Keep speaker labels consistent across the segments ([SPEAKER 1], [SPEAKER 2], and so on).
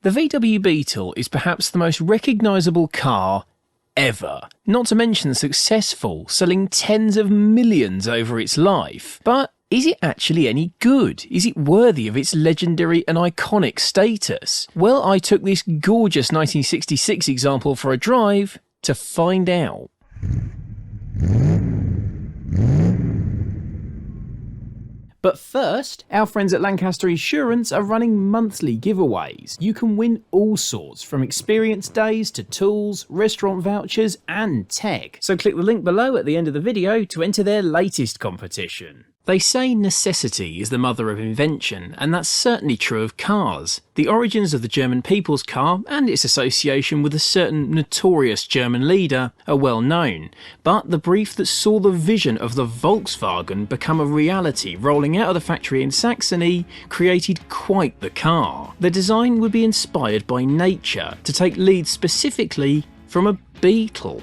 [SPEAKER 1] The VW Beetle is perhaps the most recognisable car ever. Not to mention successful, selling tens of millions over its life. But is it actually any good? Is it worthy of its legendary and iconic status? Well, I took this gorgeous 1966 example for a drive to find out. But first, our friends at Lancaster Insurance are running monthly giveaways. You can win all sorts, from experience days to tools, restaurant vouchers and tech. So click the link below at the end of the video to enter their latest competition. They say necessity is the mother of invention, and that's certainly true of cars. The origins of the German people's car and its association with a certain notorious German leader are well known, but the brief that saw the vision of the Volkswagen become a reality rolling out of the factory in Saxony created quite the car. The design would be inspired by nature, to take lead specifically from a Beetle.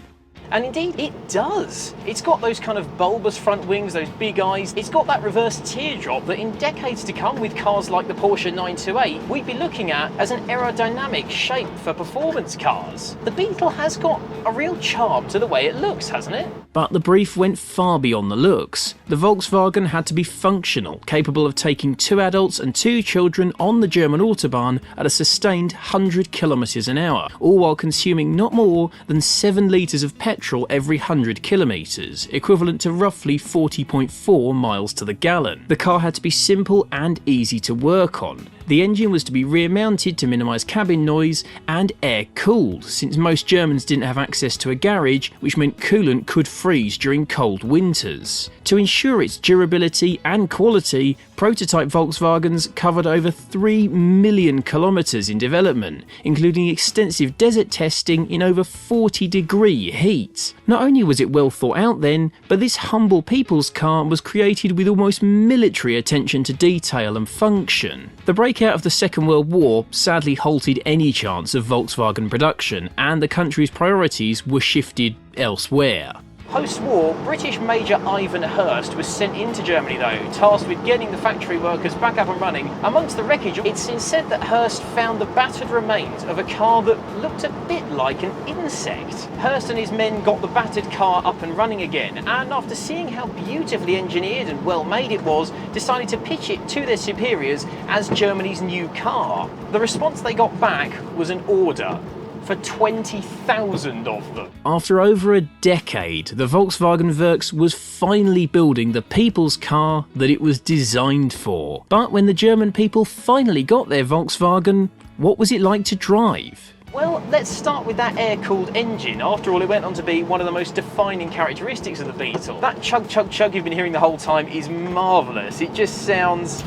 [SPEAKER 2] And indeed, it does. It's got those kind of bulbous front wings, those big eyes. It's got that reverse teardrop that in decades to come with cars like the Porsche 928, we'd be looking at as an aerodynamic shape for performance cars. The Beetle has got a real charm to the way it looks, hasn't it?
[SPEAKER 1] But the brief went far beyond the looks. The Volkswagen had to be functional, capable of taking 2 adults and 2 children on the German Autobahn at a sustained 100 kilometers an hour, all while consuming not more than 7 litres of petrol every 100 kilometers, equivalent to roughly 40.4 miles to the gallon. The car had to be simple and easy to work on. The engine was to be rear-mounted to minimise cabin noise and air-cooled, since most Germans didn't have access to a garage, which meant coolant could freeze during cold winters. To ensure its durability and quality, prototype Volkswagens covered over 3 million kilometres in development, including extensive desert testing in over 40-degree heat. Not only was it well thought out then, but this humble people's car was created with almost military attention to detail and function. The breakout of the Second World War sadly halted any chance of Volkswagen production, and the country's priorities were shifted elsewhere.
[SPEAKER 2] Post-war, British Major Ivan Hurst was sent into Germany though, tasked with getting the factory workers back up and running. Amongst the wreckage, it's been said that Hurst found the battered remains of a car that looked a bit like an insect. Hurst and his men got the battered car up and running again, and after seeing how beautifully engineered and well made it was, decided to pitch it to their superiors as Germany's new car. The response they got back was an order for 20,000 of them.
[SPEAKER 1] After over a decade, the Volkswagen Works was finally building the people's car that it was designed for. But when the German people finally got their Volkswagen, what was it like to drive?
[SPEAKER 2] Well, let's start with that air-cooled engine. After all, it went on to be one of the most defining characteristics of the Beetle. That chug chug chug you've been hearing the whole time is marvellous. It just sounds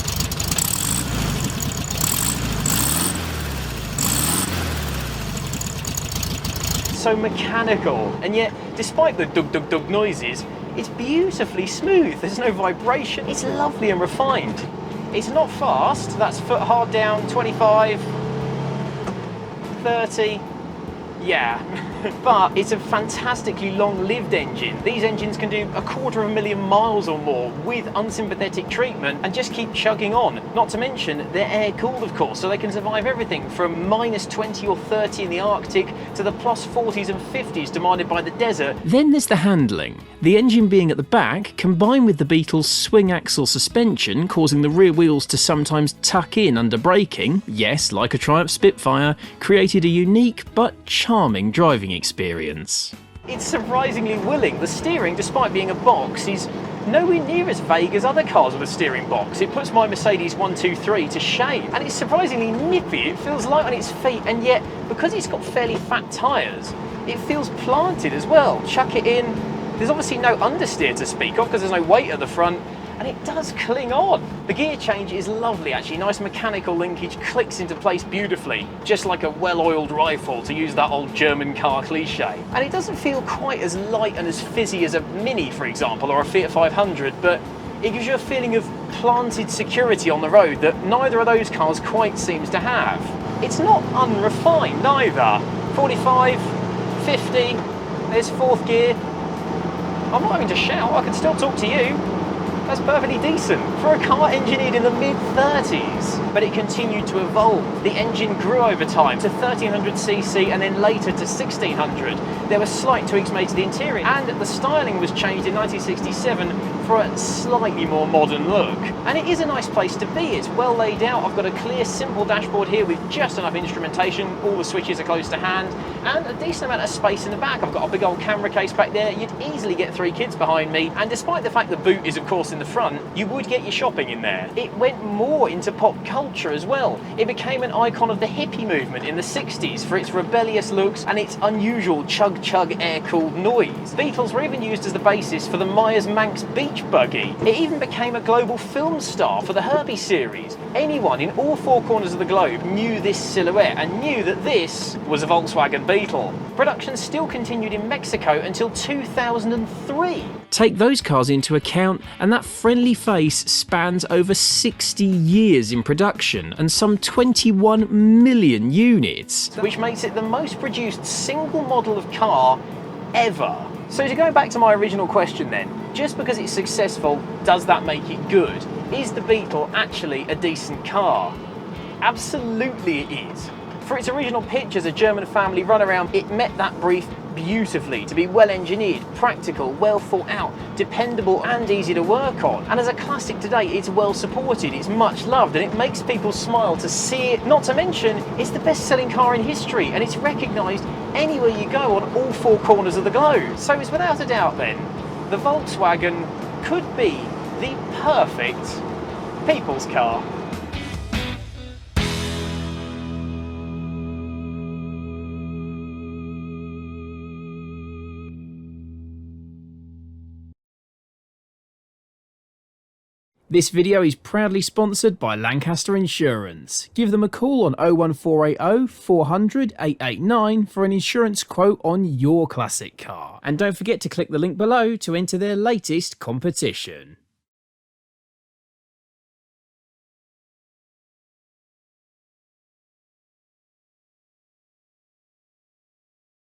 [SPEAKER 2] so mechanical, and yet despite the dug dug dug noises, it's beautifully smooth. There's no vibration. It's lovely and refined. It's not fast. That's foot hard down, 25, 30, yeah. But it's a fantastically long-lived engine. These engines can do 250,000 miles or more with unsympathetic treatment and just keep chugging on. Not to mention, they're air-cooled, of course, so they can survive everything from minus 20 or 30 in the Arctic to the plus 40s and 50s demanded by the desert.
[SPEAKER 1] Then there's the handling. The engine being at the back, combined with the Beetle's swing axle suspension, causing the rear wheels to sometimes tuck in under braking, yes, like a Triumph Spitfire, created a unique but charming driving experience.
[SPEAKER 2] It's surprisingly willing. The steering, despite being a box, is nowhere near as vague as other cars with a steering box. It puts my Mercedes 123 to shame, and it's surprisingly nippy. It feels light on its feet, and yet, because it's got fairly fat tyres, it feels planted as well. Chuck it in. There's obviously no understeer to speak of because there's no weight at the front, and it does cling on. The gear change is lovely actually, nice mechanical linkage, clicks into place beautifully, just like a well-oiled rifle, to use that old German car cliche. And it doesn't feel quite as light and as fizzy as a Mini, for example, or a Fiat 500, but it gives you a feeling of planted security on the road that neither of those cars quite seems to have. It's not unrefined either. 45, 50, there's fourth gear. I'm not having to shout, I can still talk to you. That's perfectly decent for a car engineered in the mid-30s. But it continued to evolve. The engine grew over time to 1300cc and then later to 1600. There were slight tweaks made to the interior, and the styling was changed in 1967 for a slightly more modern look. And it is a nice place to be. It's well laid out. I've got a clear, simple dashboard here with just enough instrumentation. All the switches are close to hand, and a decent amount of space in the back. I've got a big old camera case back there. You'd easily get 3 kids behind me, and despite the fact the boot is of course in the front, you would get your shopping in there. It went more into pop culture as well. It became an icon of the hippie movement in the 60s for its rebellious looks and its unusual chug-chug air-cooled noise. Beetles were even used as the basis for the Myers-Manx beach buggy. It even became a global film star for the Herbie series. Anyone in all 4 corners of the globe knew this silhouette and knew that this was a Volkswagen Beetle. Production still continued in Mexico until 2003.
[SPEAKER 1] Take those cars into account, and that friendly face spans over 60 years in production and some 21 million units.
[SPEAKER 2] Which makes it the most produced single model of car ever. So to go back to my original question then, just because it's successful, does that make it good? Is the Beetle actually a decent car? Absolutely it is. For its original pitch as a German family runaround, it met that brief beautifully, to be well engineered, practical, well thought out, dependable and easy to work on. And as a classic today, it's well supported, it's much loved, and it makes people smile to see it. Not to mention, it's the best selling car in history, and it's recognised anywhere you go on all 4 corners of the globe. So it's without a doubt then, the Volkswagen could be the perfect people's car.
[SPEAKER 1] This video is proudly sponsored by Lancaster Insurance. Give them a call on 01480 400 889 for an insurance quote on your classic car. And don't forget to click the link below to enter their latest competition.